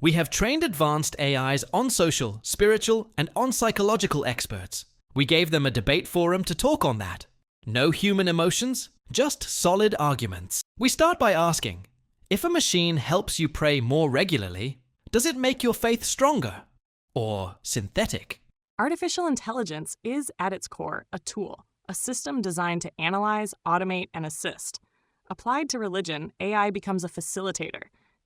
We have trained advanced AIs on social, spiritual, and on psychological experts. We gave them a debate forum to talk on that. No human emotions, just solid arguments. We start by asking, if a machine helps you pray more regularly, does it make your faith stronger or synthetic? Artificial intelligence is, at its core, a tool, a system designed to analyze, automate, and assist. Applied to religion, AI becomes a facilitator.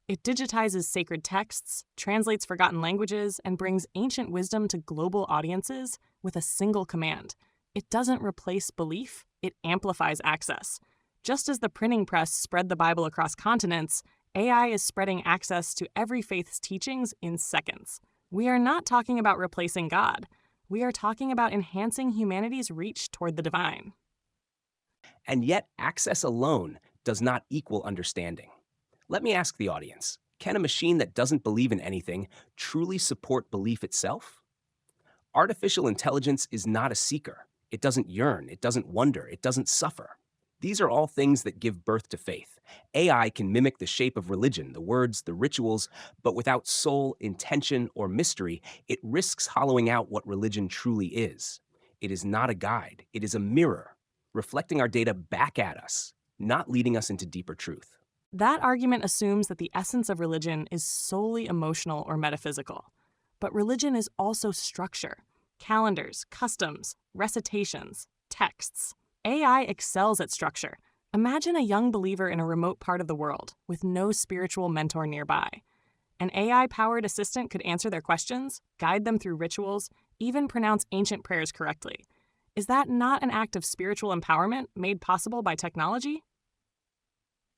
It digitizes sacred texts, translates forgotten languages, and brings ancient wisdom to global audiences with a single command. It doesn't replace belief, it amplifies access. Just as the printing press spread the Bible across continents, AI is spreading access to every faith's teachings in seconds. We are not talking about replacing God. We are talking about enhancing humanity's reach toward the divine. And yet, access alone does not equal understanding. Let me ask the audience, can a machine that doesn't believe in anything truly support belief itself? Artificial intelligence is not a seeker. It doesn't yearn, it doesn't wonder, it doesn't suffer. These are all things that give birth to faith. AI can mimic the shape of religion, the words, the rituals, but without soul, intention, or mystery, it risks hollowing out what religion truly is. It is not a guide, it is a mirror, reflecting our data back at us, not leading us into deeper truth. That argument assumes that the essence of religion is solely emotional or metaphysical. But religion is also structure, calendars, customs, recitations, texts. AI excels at structure. Imagine a young believer in a remote part of the world with no spiritual mentor nearby. An AI-powered assistant could answer their questions, guide them through rituals, even pronounce ancient prayers correctly. Is that not an act of spiritual empowerment made possible by technology?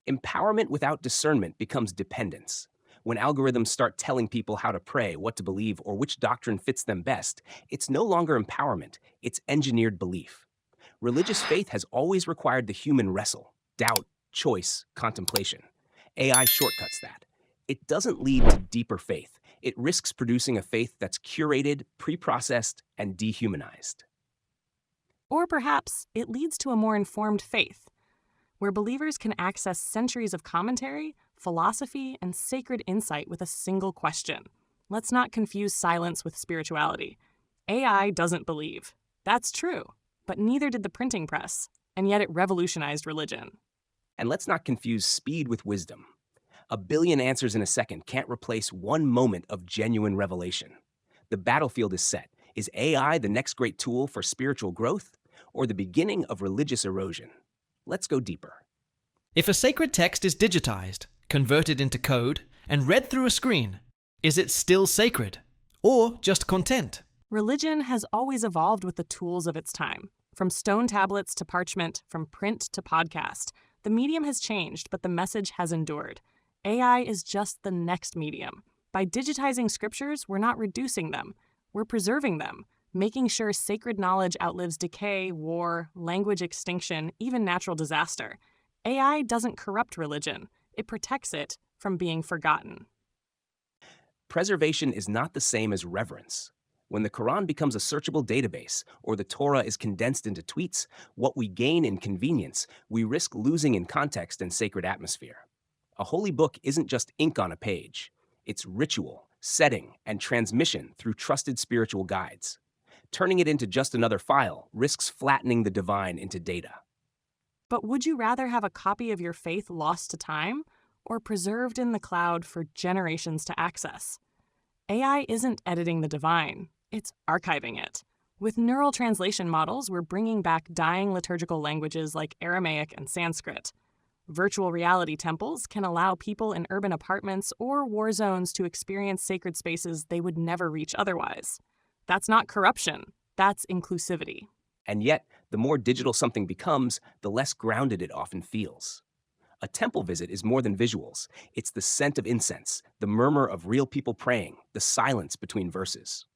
Empowerment without discernment becomes dependence. When algorithms start telling people how to pray, what to believe, or which doctrine fits them best, it's no longer empowerment, it's engineered belief. Religious faith has always required the human wrestle, doubt, choice, contemplation. AI shortcuts that. It doesn't lead to deeper faith. It risks producing a faith that's curated, pre-processed, and dehumanized. Or perhaps it leads to a more informed faith, where believers can access centuries of commentary, philosophy, and sacred insight with a single question. Let's not confuse silence with spirituality. AI doesn't believe. That's true, but neither did the printing press, and yet it revolutionized religion. And let's not confuse speed with wisdom. A billion answers in a second can't replace one moment of genuine revelation. The battlefield is set. Is AI the next great tool for spiritual growth, or the beginning of religious erosion? Let's go deeper. If a sacred text is digitized, converted into code, and read through a screen, is it still sacred, or just content? Religion has always evolved with the tools of its time. From stone tablets to parchment, from print to podcast, the medium has changed, but the message has endured. AI is just the next medium. By digitizing scriptures, we're not reducing them. We're preserving them, making sure sacred knowledge outlives decay, war, language extinction, even natural disaster. AI doesn't corrupt religion. It protects it from being forgotten. Preservation is not the same as reverence. When the Quran becomes a searchable database, or the Torah is condensed into tweets, what we gain in convenience, we risk losing in context and sacred atmosphere. A holy book isn't just ink on a page. It's ritual, setting, and transmission through trusted spiritual guides. Turning it into just another file risks flattening the divine into data. But would you rather have a copy of your faith lost to time, or preserved in the cloud for generations to access? AI isn't editing the divine, it's archiving it. With neural translation models, we're bringing back dying liturgical languages like Aramaic and Sanskrit. Virtual reality temples can allow people in urban apartments or war zones to experience sacred spaces they would never reach otherwise. That's not corruption, that's inclusivity. And yet, the more digital something becomes, the less grounded it often feels. A temple visit is more than visuals. It's the scent of incense, the murmur of real people praying, the silence between verses.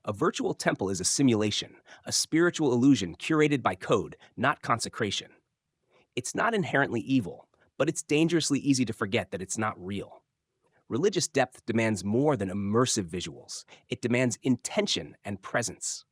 A virtual temple is a simulation, a spiritual illusion curated by code, not consecration. It's not inherently evil, but it's dangerously easy to forget that it's not real. Religious depth demands more than immersive visuals. It demands intention and presence,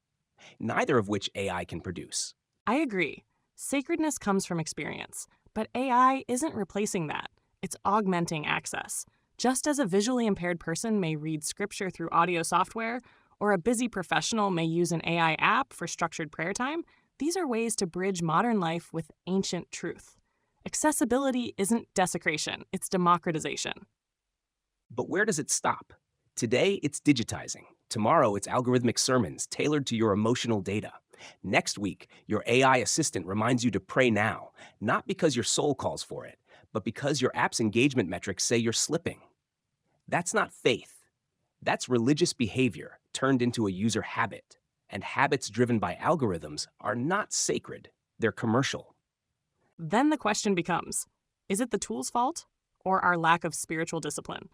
neither of which AI can produce. I agree. Sacredness comes from experience, but AI isn't replacing that. It's augmenting access. Just as a visually impaired person may read scripture through audio software, or a busy professional may use an AI app for structured prayer time, these are ways to bridge modern life with ancient truth. Accessibility isn't desecration, it's democratization. But where does it stop? Today, it's digitizing. Tomorrow, it's algorithmic sermons tailored to your emotional data. Next week, your AI assistant reminds you to pray now, not because your soul calls for it, but because your app's engagement metrics say you're slipping. That's not faith. That's religious behavior turned into a user habit. And habits driven by algorithms are not sacred, they're commercial. Then the question becomes, is it the tool's fault or our lack of spiritual discipline?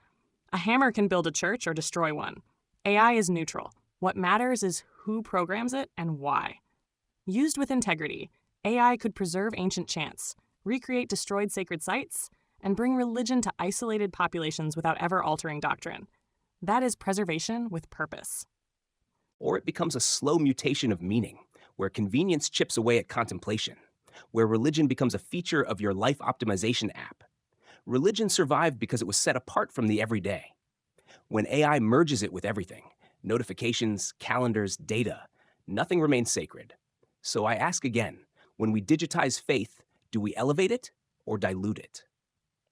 A hammer can build a church or destroy one. AI is neutral. What matters is who programs it and why. Used with integrity, AI could preserve ancient chants, recreate destroyed sacred sites, and bring religion to isolated populations without ever altering doctrine. That is preservation with purpose. Or it becomes a slow mutation of meaning, where convenience chips away at contemplation, where religion becomes a feature of your life optimization app. Religion survived because it was set apart from the everyday. When AI merges it with everything, notifications, calendars, data, nothing remains sacred. So I ask again, when we digitize faith, do we elevate it or dilute it?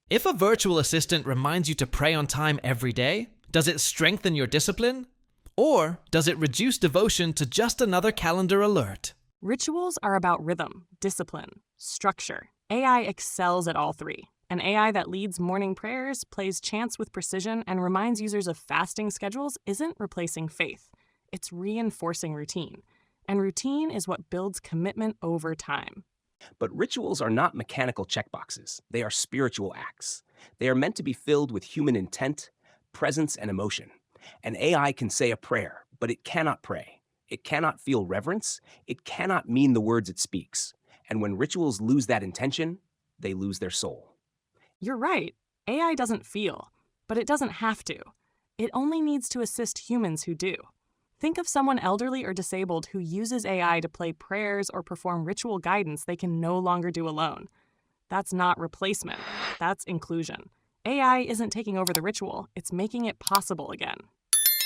If a virtual assistant reminds you to pray on time every day, does it strengthen your discipline? Or does it reduce devotion to just another calendar alert? Rituals are about rhythm, discipline, structure. AI excels at all three. An AI that leads morning prayers, plays chants with precision, and reminds users of fasting schedules isn't replacing faith. It's reinforcing routine. And routine is what builds commitment over time. But rituals are not mechanical checkboxes. They are spiritual acts. They are meant to be filled with human intent, presence, and emotion. An AI can say a prayer, but it cannot pray. It cannot feel reverence. It cannot mean the words it speaks. And when rituals lose that intention, they lose their soul. You're right. AI doesn't feel, but it doesn't have to. It only needs to assist humans who do. Think of someone elderly or disabled who uses AI to play prayers or perform ritual guidance they can no longer do alone. That's not replacement. That's inclusion. AI isn't taking over the ritual, it's making it possible again.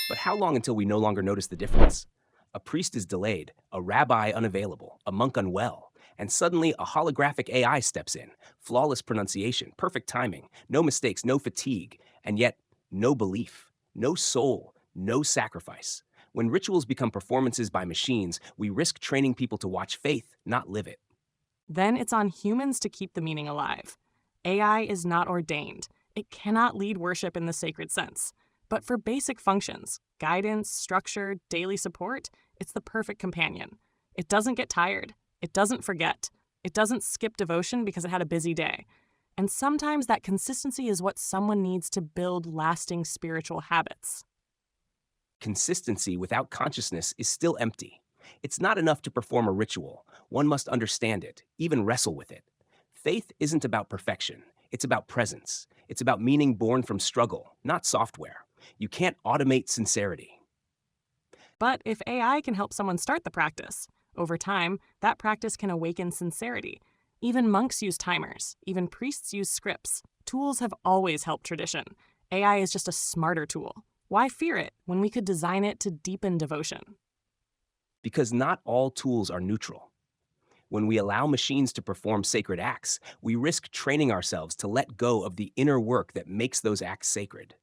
But how long until we no longer notice the difference? A priest is delayed, a rabbi unavailable, a monk unwell, and suddenly a holographic AI steps in. Flawless pronunciation, perfect timing, no mistakes, no fatigue, and yet no belief, no soul, no sacrifice. When rituals become performances by machines, we risk training people to watch faith, not live it. Then it's on humans to keep the meaning alive. AI is not ordained. It cannot lead worship in the sacred sense. But for basic functions, guidance, structure, daily support, it's the perfect companion. It doesn't get tired. It doesn't forget. It doesn't skip devotion because it had a busy day. And sometimes that consistency is what someone needs to build lasting spiritual habits. Consistency without consciousness is still empty. It's not enough to perform a ritual. One must understand it, even wrestle with it. Faith isn't about perfection. It's about presence. It's about meaning born from struggle, not software. You can't automate sincerity. But if AI can help someone start the practice, over time, that practice can awaken sincerity. Even monks use timers. Even priests use scripts. Tools have always helped tradition. AI is just a smarter tool. Why fear it when we could design it to deepen devotion? Because not all tools are neutral. When we allow machines to perform sacred acts, we risk training ourselves to let go of the inner work that makes those acts sacred.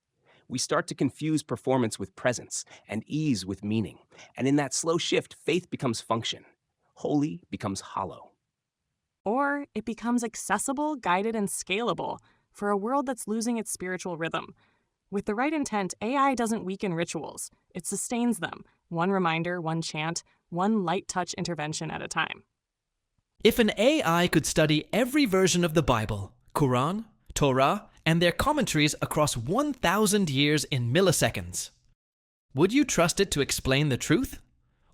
We start to confuse performance with presence and ease with meaning. And in that slow shift, faith becomes function. Holy becomes hollow. Or it becomes accessible, guided, and scalable for a world that's losing its spiritual rhythm. With the right intent, AI doesn't weaken rituals. It sustains them, one reminder, one chant, one light touch intervention at a time. If an AI could study every version of the Bible, Quran, Torah, and their commentaries across 1,000 years in milliseconds, would you trust it to explain the truth?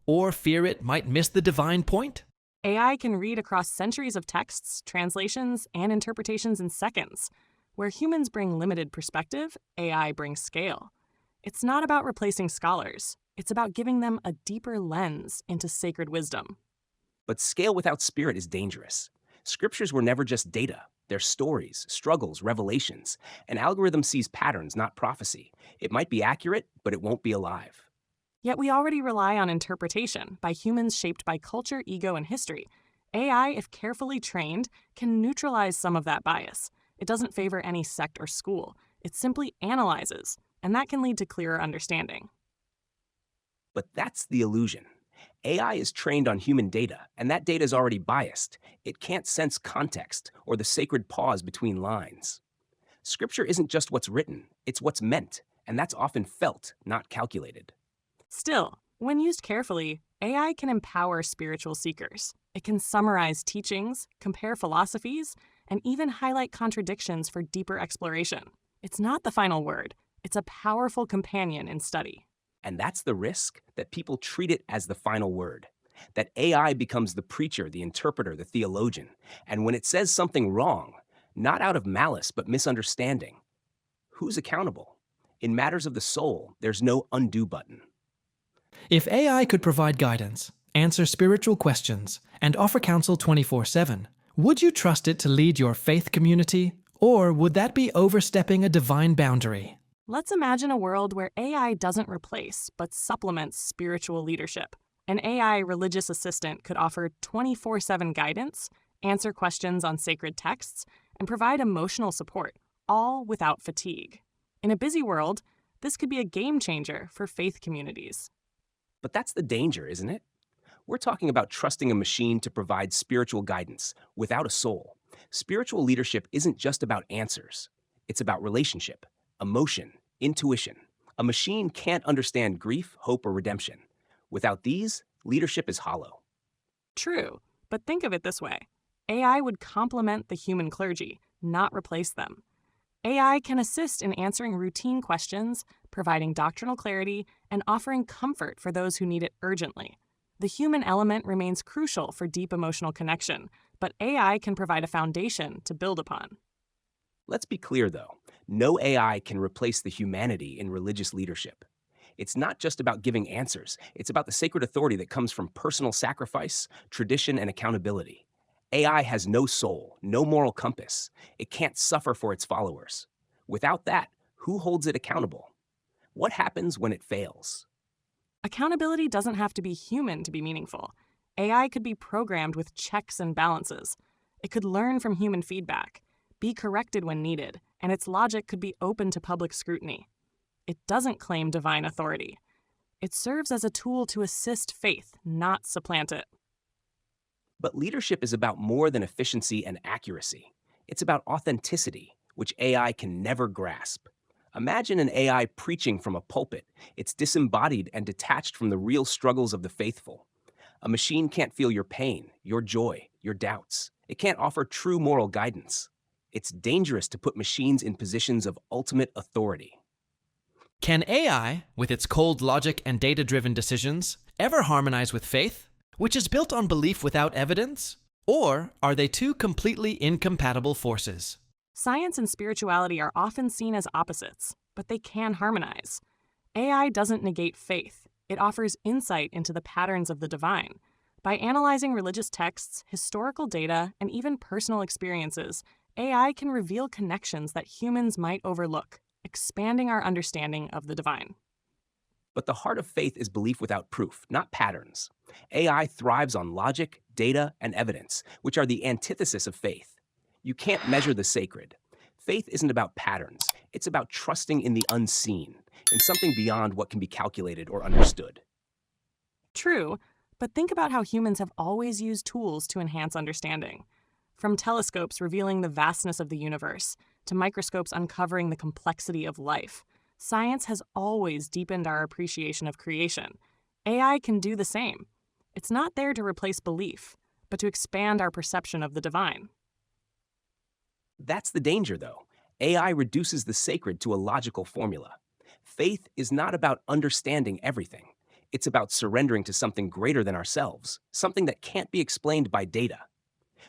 Or fear it might miss the divine point? AI can read across centuries of texts, translations, and interpretations in seconds. Where humans bring limited perspective, AI brings scale. It's not about replacing scholars. It's about giving them a deeper lens into sacred wisdom. But scale without spirit is dangerous. Scriptures were never just data. They're stories, struggles, revelations. An algorithm sees patterns, not prophecy. It might be accurate, but it won't be alive. Yet we already rely on interpretation by humans shaped by culture, ego, and history. AI, if carefully trained, can neutralize some of that bias. It doesn't favor any sect or school. It simply analyzes, and that can lead to clearer understanding. But that's the illusion. AI is trained on human data, and that data is already biased. It can't sense context or the sacred pause between lines. Scripture isn't just what's written, it's what's meant, and that's often felt, not calculated. Still, when used carefully, AI can empower spiritual seekers. It can summarize teachings, compare philosophies, and even highlight contradictions for deeper exploration. It's not the final word. It's a powerful companion in study. And that's the risk, that people treat it as the final word. That AI becomes the preacher, the interpreter, the theologian. And when it says something wrong, not out of malice, but misunderstanding, who's accountable? In matters of the soul, there's no undo button. If AI could provide guidance, answer spiritual questions, and offer counsel 24/7, would you trust it to lead your faith community? Or would that be overstepping a divine boundary? Let's imagine a world where AI doesn't replace, but supplements spiritual leadership. An AI religious assistant could offer 24/7 guidance, answer questions on sacred texts, and provide emotional support, all without fatigue. In a busy world, this could be a game changer for faith communities. But that's the danger, isn't it? We're talking about trusting a machine to provide spiritual guidance without a soul. Spiritual leadership isn't just about answers. It's about relationship, emotion, intuition. A machine can't understand grief, hope, or redemption. Without these, leadership is hollow. True, but think of it this way. AI would complement the human clergy, not replace them. AI can assist in answering routine questions, providing doctrinal clarity, and offering comfort for those who need it urgently. The human element remains crucial for deep emotional connection, but AI can provide a foundation to build upon. Let's be clear, though. No AI can replace the humanity in religious leadership. It's not just about giving answers. It's about the sacred authority that comes from personal sacrifice, tradition, and accountability. AI has no soul, no moral compass. It can't suffer for its followers. Without that, who holds it accountable? What happens when it fails? Accountability doesn't have to be human to be meaningful. AI could be programmed with checks and balances. It could learn from human feedback, be corrected when needed, and its logic could be open to public scrutiny. It doesn't claim divine authority. It serves as a tool to assist faith, not supplant it. But leadership is about more than efficiency and accuracy. It's about authenticity, which AI can never grasp. Imagine an AI preaching from a pulpit. It's disembodied and detached from the real struggles of the faithful. A machine can't feel your pain, your joy, your doubts. It can't offer true moral guidance. It's dangerous to put machines in positions of ultimate authority. Can AI, with its cold logic and data-driven decisions, ever harmonize with faith, which is built on belief without evidence? Or are they two completely incompatible forces? Science and spirituality are often seen as opposites, but they can harmonize. AI doesn't negate faith. It offers insight into the patterns of the divine. By analyzing religious texts, historical data, and even personal experiences, AI can reveal connections that humans might overlook, expanding our understanding of the divine. But the heart of faith is belief without proof, not patterns. AI thrives on logic, data, and evidence, which are the antithesis of faith. You can't measure the sacred. Faith isn't about patterns. It's about trusting in the unseen, in something beyond what can be calculated or understood. True, but think about how humans have always used tools to enhance understanding. From telescopes revealing the vastness of the universe to microscopes uncovering the complexity of life, science has always deepened our appreciation of creation. AI can do the same. It's not there to replace belief, but to expand our perception of the divine. That's the danger, though. AI reduces the sacred to a logical formula. Faith is not about understanding everything. It's about surrendering to something greater than ourselves, something that can't be explained by data.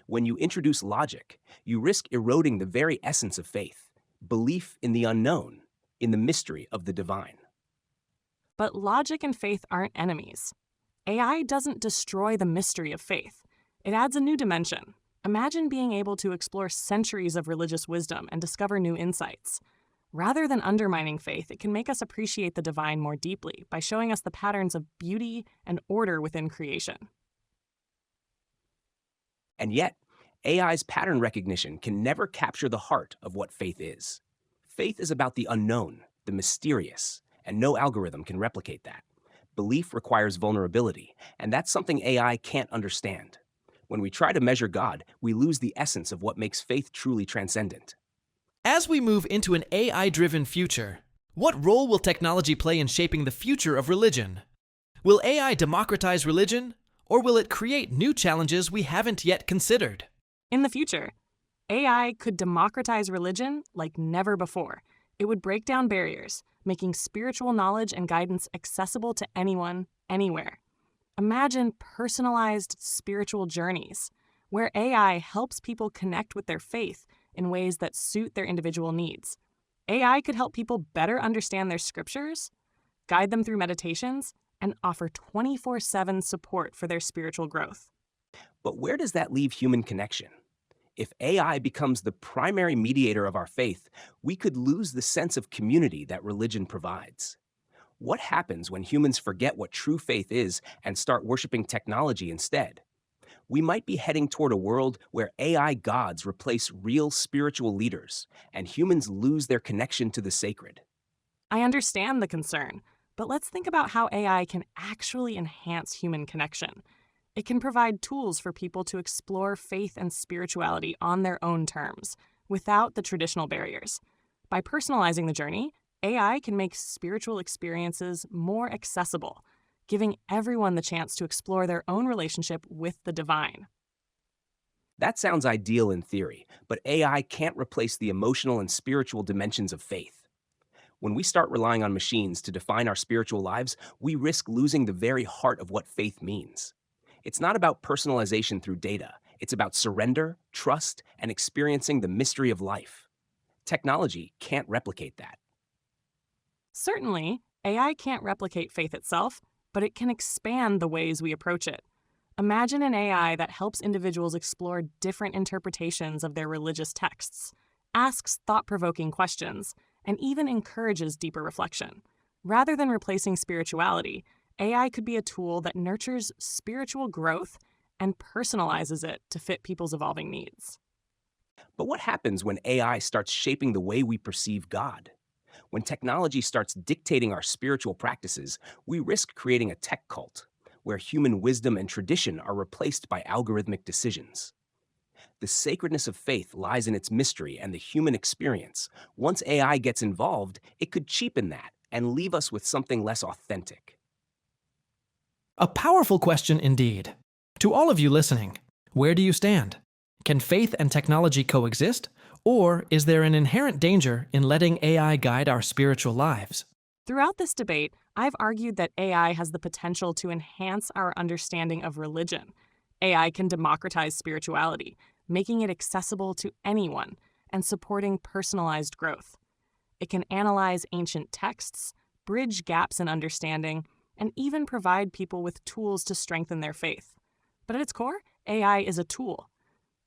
When you introduce logic, you risk eroding the very essence of faith, belief in the unknown, in the mystery of the divine. But logic and faith aren't enemies. AI doesn't destroy the mystery of faith. It adds a new dimension, Imagine being able to explore centuries of religious wisdom and discover new insights. Rather than undermining faith, it can make us appreciate the divine more deeply by showing us the patterns of beauty and order within creation. And yet, AI's pattern recognition can never capture the heart of what faith is. Faith is about the unknown, the mysterious, and no algorithm can replicate that. Belief requires vulnerability, and that's something AI can't understand. When we try to measure God, we lose the essence of what makes faith truly transcendent. As we move into an AI-driven future, what role will technology play in shaping the future of religion? Will AI democratize religion, or will it create new challenges we haven't yet considered? In the future, AI could democratize religion like never before. It would break down barriers, making spiritual knowledge and guidance accessible to anyone, anywhere. Imagine personalized spiritual journeys, where AI helps people connect with their faith in ways that suit their individual needs. AI could help people better understand their scriptures, guide them through meditations, and offer 24/7 support for their spiritual growth. But where does that leave human connection? If AI becomes the primary mediator of our faith, we could lose the sense of community that religion provides. What happens when humans forget what true faith is and start worshiping technology instead? We might be heading toward a world where AI gods replace real spiritual leaders and humans lose their connection to the sacred. I understand the concern, but let's think about how AI can actually enhance human connection. It can provide tools for people to explore faith and spirituality on their own terms, without the traditional barriers. By personalizing the journey, AI can make spiritual experiences more accessible, giving everyone the chance to explore their own relationship with the divine. That sounds ideal in theory, but AI can't replace the emotional and spiritual dimensions of faith. When we start relying on machines to define our spiritual lives, we risk losing the very heart of what faith means. It's not about personalization through data. It's about surrender, trust, and experiencing the mystery of life. Technology can't replicate that. Certainly, AI can't replicate faith itself, but it can expand the ways we approach it. Imagine an AI that helps individuals explore different interpretations of their religious texts, asks thought-provoking questions, and even encourages deeper reflection. Rather than replacing spirituality, AI could be a tool that nurtures spiritual growth and personalizes it to fit people's evolving needs. But what happens when AI starts shaping the way we perceive God? When technology starts dictating our spiritual practices, we risk creating a tech cult, where human wisdom and tradition are replaced by algorithmic decisions. The sacredness of faith lies in its mystery and the human experience. Once AI gets involved, it could cheapen that and leave us with something less authentic. A powerful question indeed. To all of you listening, where do you stand? Can faith and technology coexist? Or is there an inherent danger in letting AI guide our spiritual lives? Throughout this debate, I've argued that AI has the potential to enhance our understanding of religion. AI can democratize spirituality, making it accessible to anyone and supporting personalized growth. It can analyze ancient texts, bridge gaps in understanding, and even provide people with tools to strengthen their faith. But at its core, AI is a tool.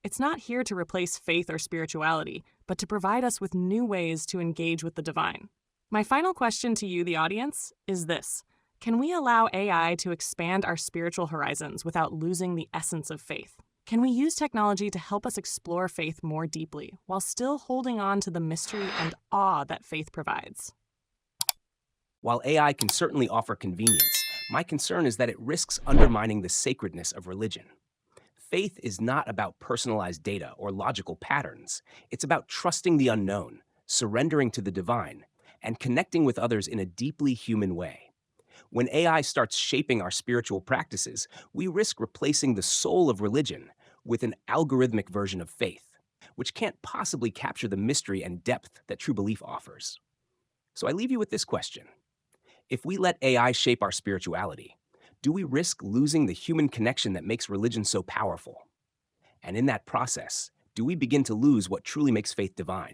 It's not here to replace faith or spirituality, but to provide us with new ways to engage with the divine. My final question to you, the audience, is this. Can we allow AI to expand our spiritual horizons without losing the essence of faith? Can we use technology to help us explore faith more deeply while still holding on to the mystery and awe that faith provides? While AI can certainly offer convenience, my concern is that it risks undermining the sacredness of religion. Faith is not about personalized data or logical patterns. It's about trusting the unknown, surrendering to the divine, and connecting with others in a deeply human way. When AI starts shaping our spiritual practices, we risk replacing the soul of religion with an algorithmic version of faith, which can't possibly capture the mystery and depth that true belief offers. So I leave you with this question. If we let AI shape our spirituality, do we risk losing the human connection that makes religion so powerful? And in that process, do we begin to lose what truly makes faith divine?